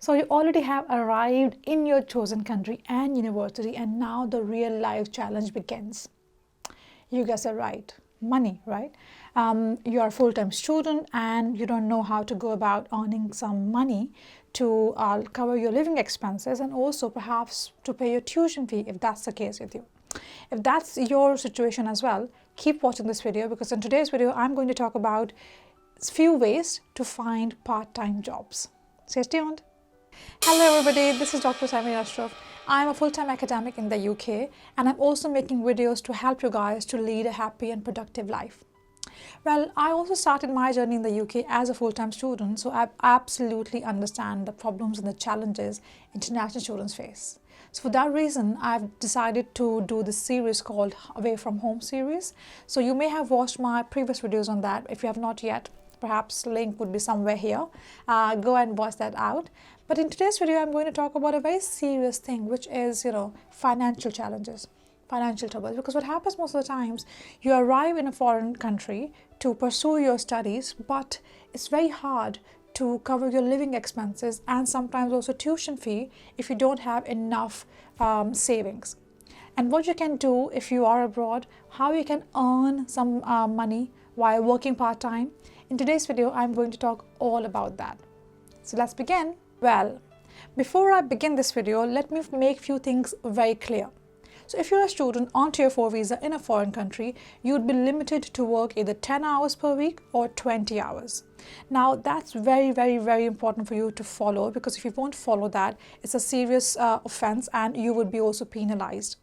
So you already have arrived in your chosen country and university, and now the real life challenge begins. You guessed it right. Money, right? You are a full-time student and you don't know how to go about earning some money to cover your living expenses and also perhaps to pay your tuition fee if that's the case with you. If that's your situation as well, keep watching this video, because in today's video I'm going to talk about few ways to find part-time jobs. Stay tuned. Hello everybody, this is Dr. Samreen. I'm a full-time academic in the UK and I'm also making videos to help you guys to lead a happy and productive life. Well, I also started my journey in the UK as a full-time student, so I absolutely understand the problems and the challenges international students face. So for that reason, I've decided to do this series called Away from Home series. So you may have watched my previous videos on that. If you have not yet, perhaps link would be somewhere here. Go and watch that out. But in today's video, I'm going to talk about a very serious thing, which is, financial challenges, financial troubles. Because what happens most of the times, you arrive in a foreign country to pursue your studies, but it's very hard to cover your living expenses and sometimes also tuition fee if you don't have enough savings. And what you can do if you are abroad, how you can earn some money while working part-time. In today's video, I'm going to talk all about that. So let's begin. Well, before I begin this video, let me make few things very clear. So if you're a student on Tier 4 visa in a foreign country, you'd be limited to work either 10 hours per week or 20 hours. Now that's very, very, very important for you to follow, because if you won't follow that, it's a serious offense and you would be also penalized.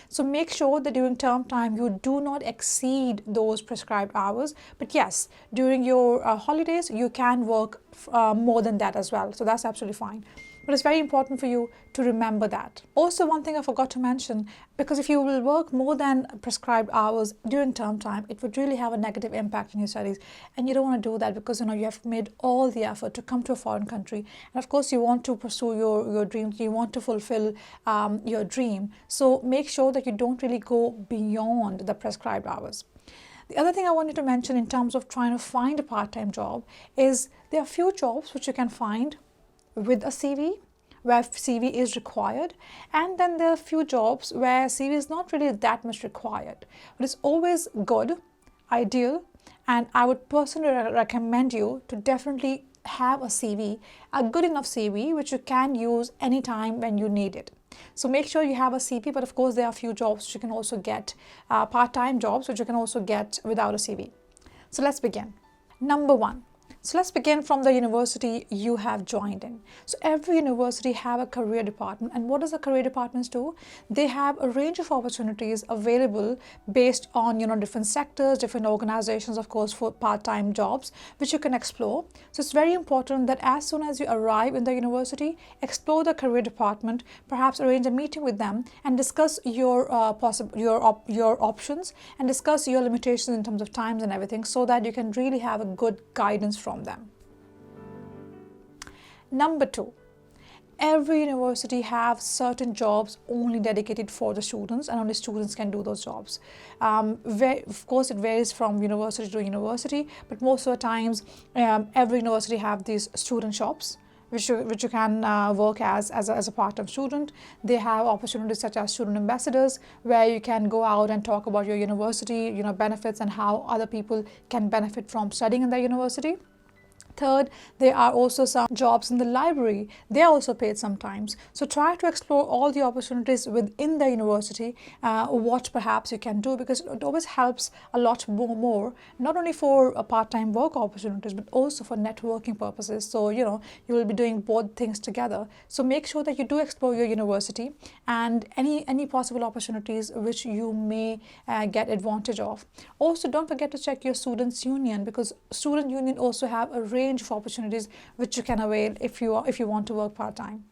So make sure that during term time you do not exceed those prescribed hours. But yes, during your holidays you can work more than that as well. So that's absolutely fine. But it's very important for you to remember that. Also, one thing I forgot to mention, because if you will work more than prescribed hours during term time, it would really have a negative impact on your studies. And you don't want to do that, because you have made all the effort to come to a foreign country. And of course, you want to pursue your dreams, you want to fulfill your dream. So make sure that you don't really go beyond the prescribed hours. The other thing I wanted to mention in terms of trying to find a part-time job is there are few jobs which you can find with a CV, where CV is required, and then there are a few jobs where CV is not really that much required, but it's always good, ideal, and I would personally recommend you to definitely have a CV, a good enough CV which you can use anytime when you need it. So make sure you have a CV, but of course there are a few jobs which you can also get, part-time jobs which you can also get without a CV. So let's begin. Number one. So let's begin from the university you have joined in. So every university have a career department, and what does the career departments do? They have a range of opportunities available based on different sectors, different organizations, of course, for part-time jobs which you can explore. So it's very important that as soon as you arrive in the university, explore the career department, perhaps arrange a meeting with them and discuss your options and discuss your limitations in terms of times and everything, so that you can really have a good guidance from them. Number two, every university have certain jobs only dedicated for the students, and only students can do those jobs. Of course, it varies from university to university, but most of the times every university have these student shops which you can work as a part-time student. They have opportunities such as student ambassadors, where you can go out and talk about your university, benefits and how other people can benefit from studying in the university. Third, there are also some jobs in the library. They are also paid sometimes. So try to explore all the opportunities within the university, what perhaps you can do, because it always helps a lot more, not only for part-time work opportunities, but also for networking purposes. So, you will be doing both things together. So make sure that you do explore your university and any possible opportunities which you may get advantage of. Also, don't forget to check your students' union, because student union also have a range of opportunities which you can avail if you want to work part-time.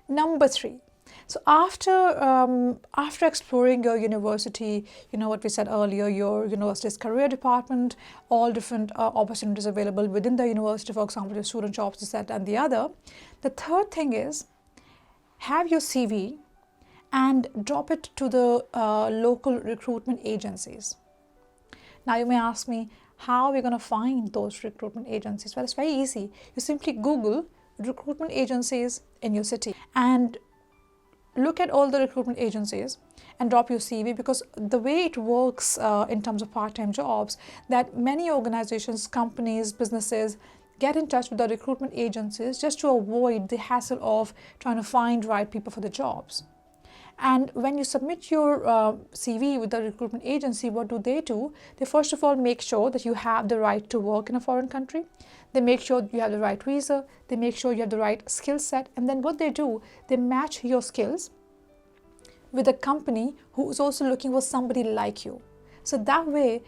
Number three. So after exploring your university, what we said earlier, your university's career department, all different opportunities available within the university, for example, your student jobs, this, that, and the other. The third thing is, have your CV and drop it to the local recruitment agencies. Now you may ask me, how are we going to find those recruitment agencies? Well, it's very easy. You simply Google recruitment agencies in your city and look at all the recruitment agencies and drop your CV, because the way it works in terms of part-time jobs, that many organizations, companies, businesses get in touch with the recruitment agencies just to avoid the hassle of trying to find right people for the jobs. And when you submit your CV with the recruitment agency, what do? They first of all make sure that you have the right to work in a foreign country. They make sure you have the right visa. They make sure you have the right skill set. And then what they do, they match your skills with a company who is also looking for somebody like you. So that way,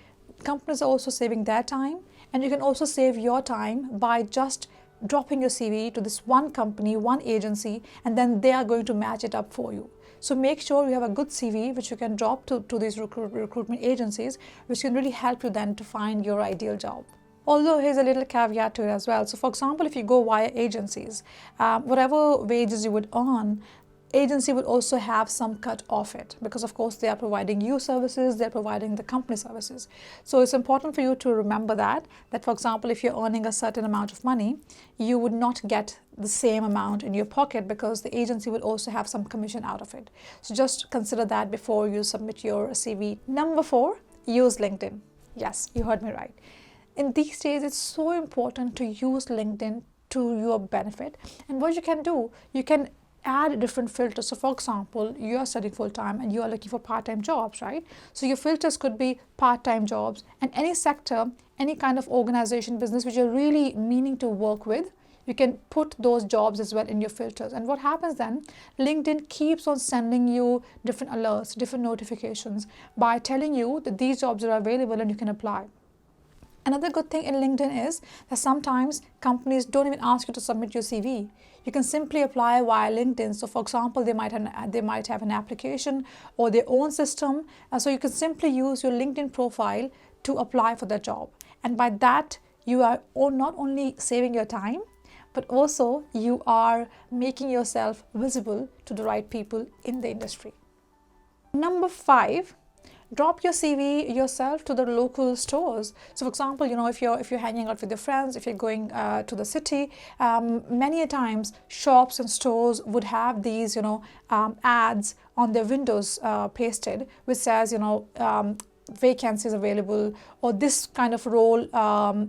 companies are also saving their time, and you can also save your time by just dropping your CV to this one company, one agency, and then they are going to match it up for you. So make sure you have a good CV which you can drop to these recruitment agencies, which can really help you then to find your ideal job. Although here's a little caveat to it as well. So for example, if you go via agencies, whatever wages you would earn, agency would also have some cut off it, because of course they are providing you services, they're providing the company services. So it's important for you to remember that for example, if you're earning a certain amount of money, you would not get the same amount in your pocket, because the agency would also have some commission out of it. So just consider that before you submit your CV. Number 4, use LinkedIn. Yes, you heard me right. In these days, it's so important to use LinkedIn to your benefit. And what you can do, you can add different filters. So for example, you are studying full-time and you are looking for part-time jobs, right? So your filters could be part-time jobs, and any sector, any kind of organization, business which you're really meaning to work with, you can put those jobs as well in your filters. And what happens then, LinkedIn keeps on sending you different alerts, different notifications by telling you that these jobs are available and you can apply. Another good thing in LinkedIn is that sometimes companies don't even ask you to submit your CV. You can simply apply via LinkedIn. So for example, they might have an application or their own system. So you can simply use your LinkedIn profile to apply for the job. And by that, you are not only saving your time, but also you are making yourself visible to the right people in the industry. Number 5, drop your CV yourself to the local stores. So for example, if you're hanging out with your friends, if you're going to the city, many a times shops and stores would have these ads on their windows pasted, which says vacancies available, or this kind of role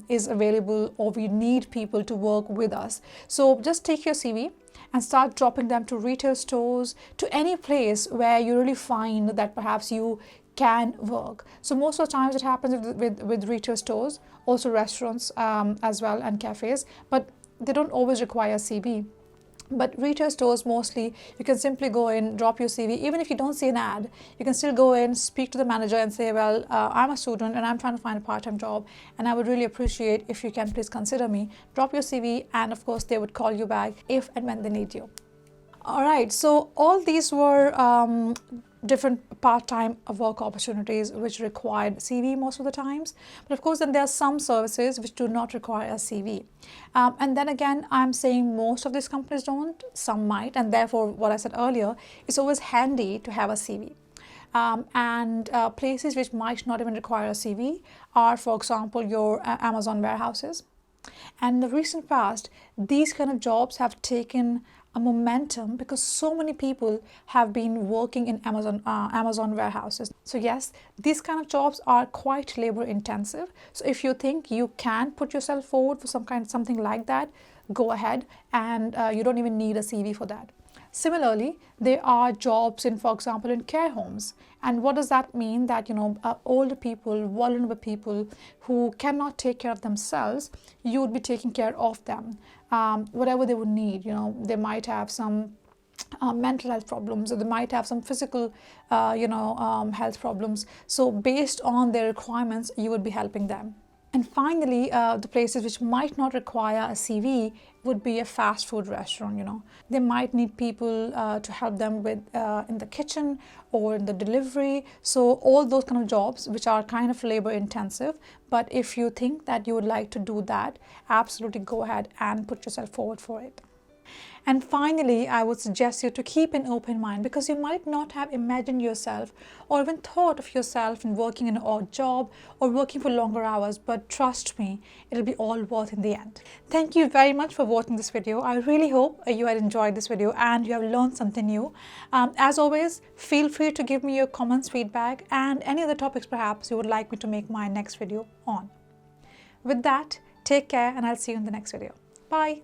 is available, or we need people to work with us. So just take your CV and start dropping them to retail stores, to any place where you really find that perhaps you can work. So most of the times it happens with retail stores, also restaurants as well, and cafes, but they don't always require CV. But retail stores, mostly, you can simply go in, drop your CV. Even if you don't see an ad, you can still go in, speak to the manager and say, well, I'm a student and I'm trying to find a part-time job, and I would really appreciate if you can please consider me. Drop your CV, and of course they would call you back if and when they need you. All right, so all these were different part-time work opportunities which required CV most of the times. But of course, then there are some services which do not require a CV. And then again, I'm saying most of these companies don't, some might, and therefore what I said earlier, it's always handy to have a CV. Places which might not even require a CV are, for example, your Amazon warehouses. And in the recent past, these kind of jobs have taken a momentum because so many people have been working in Amazon warehouses. So yes, these kind of jobs are quite labor intensive. So if you think you can put yourself forward for something like that, go ahead, and you don't even need a CV for that. Similarly, there are jobs in, for example, in care homes. And what does that mean? That, older people, vulnerable people who cannot take care of themselves, you would be taking care of them. Whatever they would need, they might have some mental health problems, or they might have some physical, health problems. So based on their requirements, you would be helping them. And finally, the places which might not require a CV would be a fast food restaurant. They might need people to help them with in the kitchen or in the delivery. So all those kind of jobs which are kind of labor intensive. But if you think that you would like to do that, absolutely go ahead and put yourself forward for it. And finally, I would suggest you to keep an open mind, because you might not have imagined yourself or even thought of yourself in working an odd job or working for longer hours, but trust me, it'll be all worth in the end. Thank you very much for watching this video. I really hope you had enjoyed this video and you have learned something new. As always, feel free to give me your comments, feedback, and any other topics perhaps you would like me to make my next video on. With that, take care, and I'll see you in the next video. Bye.